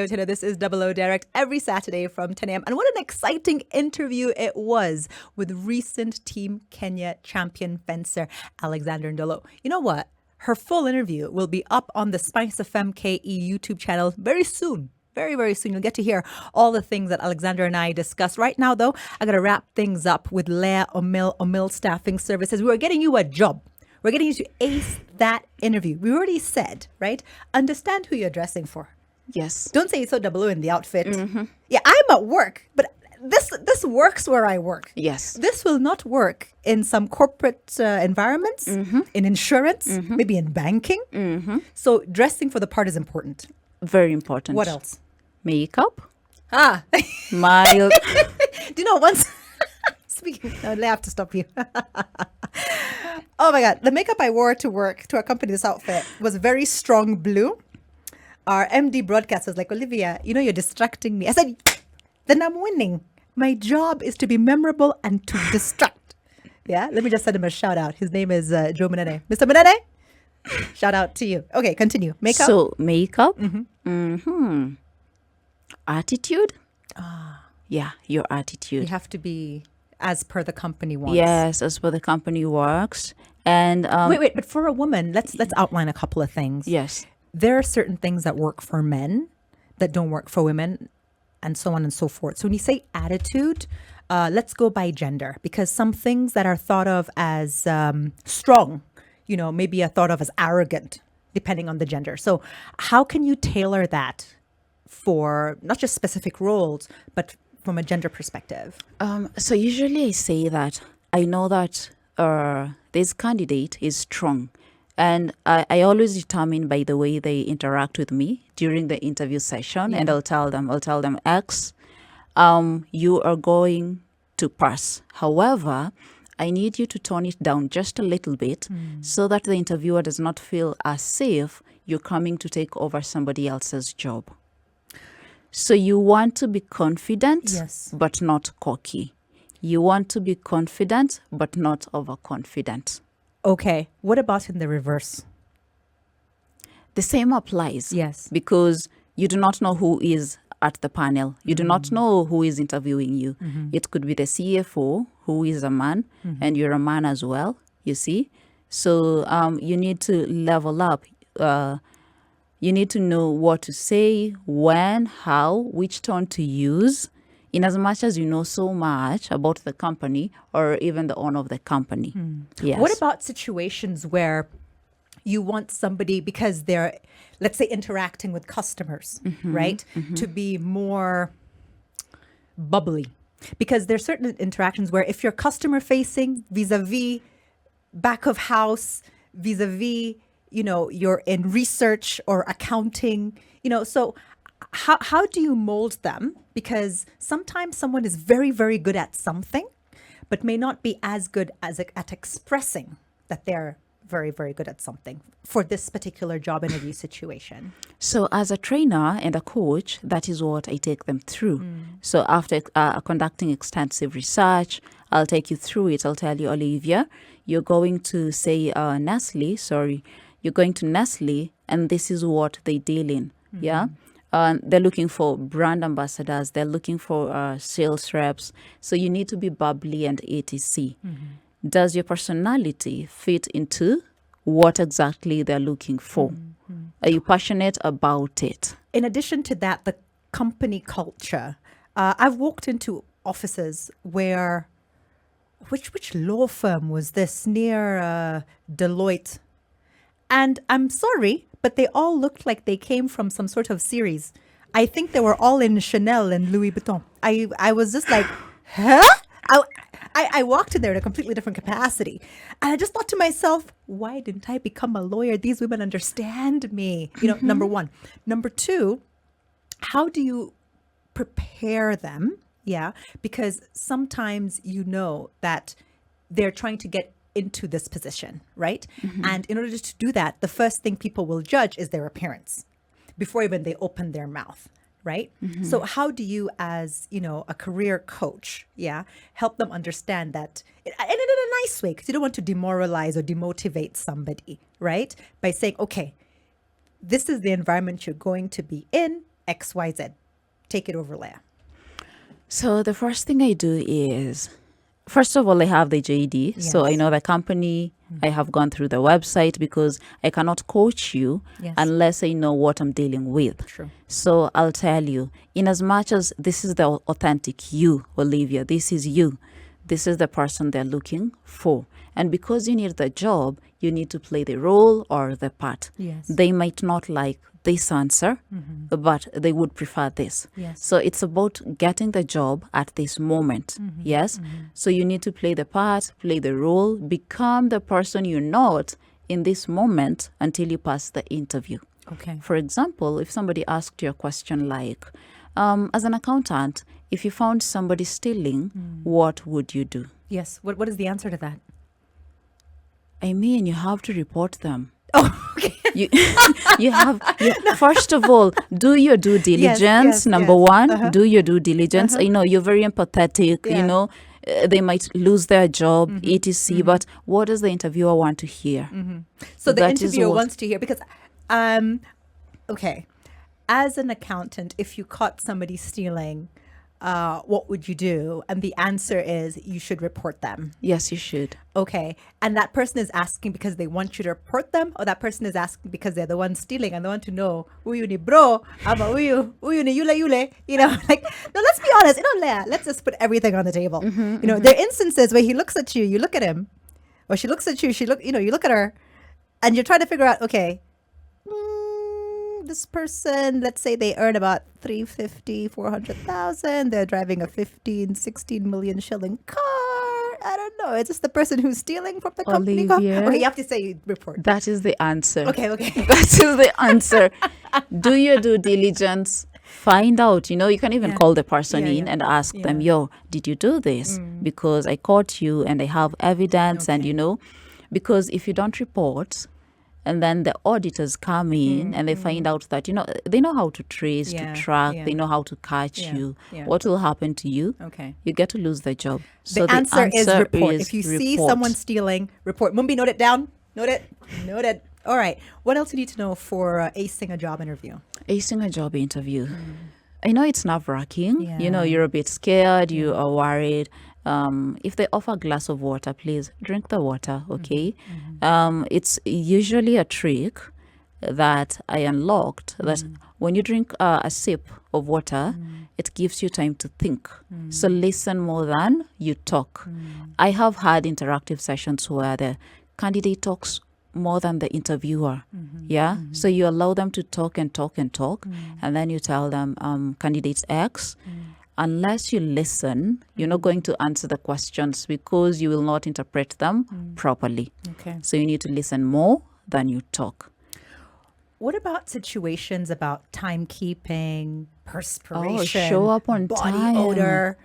Speaker 1: Today, this is Double O Direct every Saturday from 10 a.m. And what an exciting interview it was with recent Team Kenya champion fencer Alexander Ndolo. You know what? Her full interview will be up on the SpiceFM KE YouTube channel very soon. Very, very soon. You'll get to hear all the things that Alexander and I discussed. Right now, though, I got to wrap things up with Leah Omil Staffing Services. We are getting you a job. We're getting you to ace that interview. We already said, right? Understand who you're dressing for.
Speaker 2: Yes.
Speaker 1: Don't say it's so double O in the outfit. Yeah, I'm at work, but this works where I work.
Speaker 2: Yes.
Speaker 1: This will not work in some corporate environments, in insurance, maybe in banking. So dressing for the part is important.
Speaker 2: Very important.
Speaker 1: What else?
Speaker 2: Makeup.
Speaker 1: Ah,
Speaker 2: Mild.
Speaker 1: do you know once? Speaking, no, I have to stop you. Oh my God, the makeup I wore to work to accompany this outfit was very strong blue. Our MD broadcast was like, Olivia, you know, you're distracting me. I said, then I'm winning. My job is to be memorable and to distract. Yeah, let me just send him a shout out. His name is Joe Menene. Mr. Menene, shout out to you. Okay, continue. Makeup.
Speaker 2: So makeup. Attitude. Yeah, your attitude.
Speaker 1: You have to be as per the company wants.
Speaker 2: Yes, as per the company works. And
Speaker 1: Wait, but for a woman, let's outline a couple of things.
Speaker 2: yes,
Speaker 1: There are certain things that work for men that don't work for women, and so on and so forth. So when you say attitude, let's go by gender, because some things that are thought of as strong, maybe are thought of as arrogant, depending on the gender. So how can you tailor that for not just specific roles, but from a gender perspective?
Speaker 2: So usually I say that I know that this candidate is strong. And I always determine by the way they interact with me during the interview session. And I'll tell them, X, you are going to pass. However, I need you to tone it down just a little bit so that the interviewer does not feel as if you're coming to take over somebody else's job. So you want to be confident, but not cocky. You want to be confident, but not overconfident.
Speaker 1: Okay. What about in the reverse?
Speaker 2: The same applies.
Speaker 1: Yes.
Speaker 2: Because you do not know who is at the panel. You do not know who is interviewing you. It could be the CFO, who is a man, and you're a man as well, you see. So you need to level up. You need to know what to say, when, how, which tone to use, in as much as you know so much about the company or even the owner of the company. Yes.
Speaker 1: What about situations where you want somebody, because they're, let's say, interacting with customers, right, to be more bubbly? Because there's certain interactions where if you're customer facing vis-a-vis back of house, vis-a-vis, you're in research or accounting, so how do you mold them? Because sometimes someone is very, very good at something, but may not be as good as at expressing that they're very, very good at something for this particular job interview situation.
Speaker 2: So as a trainer and a coach, that is what I take them through. So after conducting extensive research, I'll take you through it. I'll tell you, Olivia, you're going to say you're going to Nestle, and this is what they deal in. Yeah. They're looking for brand ambassadors. They're looking for sales reps. So you need to be bubbly and etc. Does your personality fit into what exactly they're looking for? Are you passionate about it?
Speaker 1: In addition to that, the company culture. I've walked into offices where, which law firm was this, near Deloitte? And I'm sorry, but they all looked like they came from some sort of series. I think they were all in Chanel and Louis Vuitton. I was just like, huh? I walked in there in a completely different capacity. And I just thought to myself, why didn't I become a lawyer? These women understand me. Number one. Number two, how do you prepare them? Yeah, because sometimes that they're trying to get into this position, right? And in order to do that, the first thing people will judge is their appearance before even they open their mouth, right? So how do you, as a career coach, help them understand that, and in a nice way, because you don't want to demoralize or demotivate somebody, right? By saying, okay, this is the environment you're going to be in, XYZ. Take it over, Leah.
Speaker 2: So the first thing I do is, first of all, I have the JD. So I know the company. I have gone through the website, because I cannot coach you unless I know what I'm dealing with.
Speaker 1: True.
Speaker 2: So I'll tell you, in as much as this is the authentic you, Olivia, this is you. This is the person they're looking for. And because you need the job, you need to play the role or the part.
Speaker 1: Yes.
Speaker 2: They might not like this answer, but they would prefer this.
Speaker 1: Yes.
Speaker 2: So it's about getting the job at this moment. Yes. So you need to play the part, play the role, become the person you're not in this moment until you pass the interview.
Speaker 1: Okay.
Speaker 2: For example, if somebody asked you a question like, as an accountant, if you found somebody stealing, what would you do?
Speaker 1: Yes. What is the answer to that?
Speaker 2: I mean, you have to report them.
Speaker 1: Oh, okay.
Speaker 2: First of all, do your due diligence. Number one, do your due diligence. I know you're very empathetic. They might lose their job, etc. But what does the interviewer want to hear?
Speaker 1: So the interviewer wants to hear, because, okay, as an accountant, if you caught somebody stealing, what would you do? And the answer is you should report them.
Speaker 2: Yes, you should.
Speaker 1: Okay. And that person is asking because they want you to report them, or that person is asking because they're the one stealing and they want to know uyu ni bro, ama uyu ni yule, like, no, let's be honest, Leah, let's just put everything on the table. There are instances where he looks at you, you look at him, or she looks at you, you look at her, and you're trying to figure out, okay, this person, let's say they earn about 400,000. They're driving a 16 million shilling car. I don't know. Is this the person who's stealing from the company?
Speaker 2: Olivia,
Speaker 1: Okay, you have to say report.
Speaker 2: that is the answer.
Speaker 1: Okay.
Speaker 2: That is the answer. Do your due diligence. Find out. You can even call the person in and ask them, yo, did you do this? Because I caught you and I have evidence. And, because if you don't report, and then the auditors come in and they find out that, they know how to trace, to track, they know how to catch you. What will happen to you?
Speaker 1: Okay.
Speaker 2: You get to lose the job.
Speaker 1: So the answer is report. If you see someone stealing, report. Mumbi, note it down. Note it. All right. What else do you need to know for acing a job interview?
Speaker 2: Acing a job interview. I know it's nerve-wracking. You're a bit scared. You are worried. If they offer a glass of water, please drink the water, okay? It's usually a trick that I unlocked that when you drink a sip of water, it gives you time to think. So listen more than you talk. I have had interactive sessions where the candidate talks more than the interviewer. So you allow them to talk and talk and talk, and then you tell them, candidate X, unless you listen, you're not going to answer the questions because you will not interpret them properly.
Speaker 1: Okay.
Speaker 2: So you need to listen more than you talk.
Speaker 1: What about situations about timekeeping, perspiration,
Speaker 2: show up on
Speaker 1: body
Speaker 2: time.
Speaker 1: odor,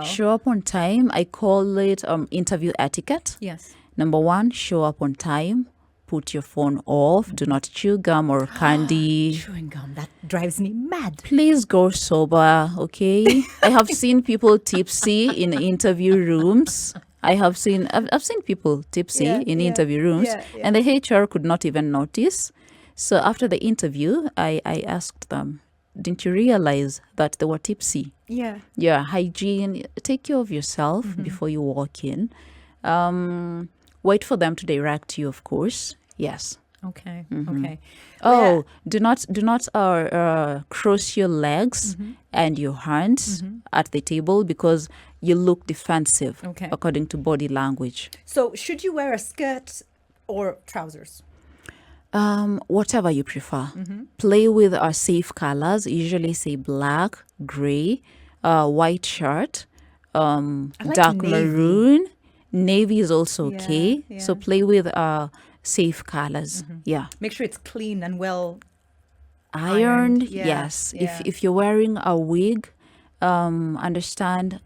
Speaker 2: Show up on time. I call it interview etiquette.
Speaker 1: Yes.
Speaker 2: Number 1, show up on time. Put your phone off. Do not chew gum or candy.
Speaker 1: Chewing gum, that drives me mad.
Speaker 2: Please go sober, okay? I have seen people tipsy in interview rooms. I've seen people tipsy in interview rooms, and the HR could not even notice. So after the interview, I asked them, didn't you realize that they were tipsy?
Speaker 1: Yeah.
Speaker 2: Yeah, hygiene. Take care of yourself before you walk in. Wait for them to direct you, of course. Yes.
Speaker 1: Okay. Okay.
Speaker 2: Oh, do not cross your legs and your hands at the table because you look defensive, according to body language.
Speaker 1: So should you wear a skirt or trousers?
Speaker 2: Whatever you prefer. Play with our safe colors. Usually say black, gray, white shirt,
Speaker 1: like
Speaker 2: dark
Speaker 1: navy.
Speaker 2: maroon. Navy is also okay.
Speaker 1: Yeah.
Speaker 2: So play with safe colors. Yeah.
Speaker 1: Make sure it's clean and well
Speaker 2: Ironed.
Speaker 1: Yeah.
Speaker 2: Yes.
Speaker 1: Yeah.
Speaker 2: If you're wearing a wig, understand.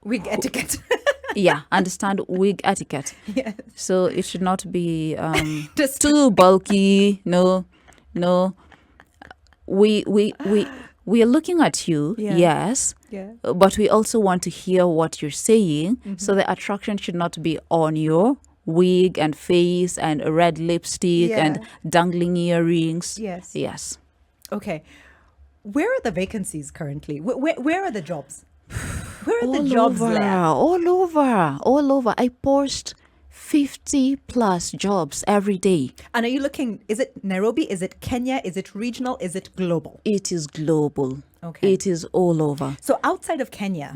Speaker 1: wig etiquette.
Speaker 2: Yeah, understand wig etiquette.
Speaker 1: Yes.
Speaker 2: So it should not be
Speaker 1: Just
Speaker 2: too bulky. No. We are looking at you.
Speaker 1: Yeah.
Speaker 2: Yes.
Speaker 1: Yeah.
Speaker 2: But we also want to hear what you're saying. So the attraction should not be on your wig and face and a red lipstick
Speaker 1: Yeah.
Speaker 2: and dangling earrings.
Speaker 1: Yes.
Speaker 2: Yes.
Speaker 1: Okay. Where are the vacancies currently? Where are the jobs? Where are the jobs left?
Speaker 2: All over. I post 50 plus jobs every day.
Speaker 1: And are you looking, is it Nairobi? Is it Kenya? Is it regional? Is it global?
Speaker 2: It is global.
Speaker 1: Okay.
Speaker 2: It is all over.
Speaker 1: So outside of Kenya,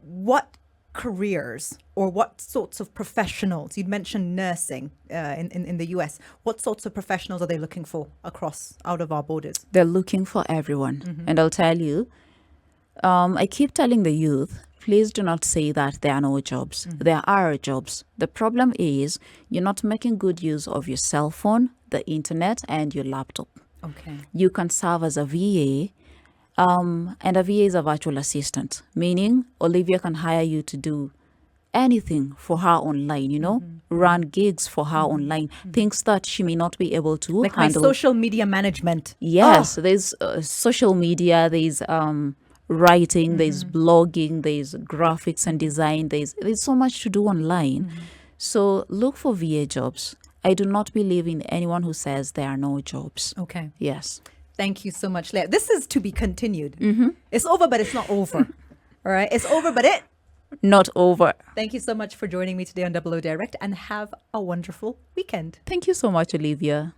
Speaker 1: what careers or what sorts of professionals, you'd mentioned nursing in the US, what sorts of professionals are they looking for out of our borders?
Speaker 2: They're looking for everyone. And I'll tell you, I keep telling the youth, please do not say that there are no jobs. There are jobs. The problem is you're not making good use of your cell phone, the internet, and your laptop.
Speaker 1: Okay.
Speaker 2: You can serve as a VA, and a VA is a virtual assistant, meaning Olivia can hire you to do anything for her online, run gigs for her online, things that she may not be able to
Speaker 1: Like
Speaker 2: handle.
Speaker 1: my social media management.
Speaker 2: Yes, there's social media, there's writing, there's blogging, there's graphics and design, there's so much to do online. So look for VA jobs. I do not believe in anyone who says there are no jobs.
Speaker 1: Okay.
Speaker 2: Yes.
Speaker 1: Thank you so much, Leah. This is to be continued. It's over, but it's not over. All right. It's over, but it.
Speaker 2: Not over.
Speaker 1: Thank you so much for joining me today on Double O Direct, and have a wonderful weekend.
Speaker 2: Thank you so much, Olivia.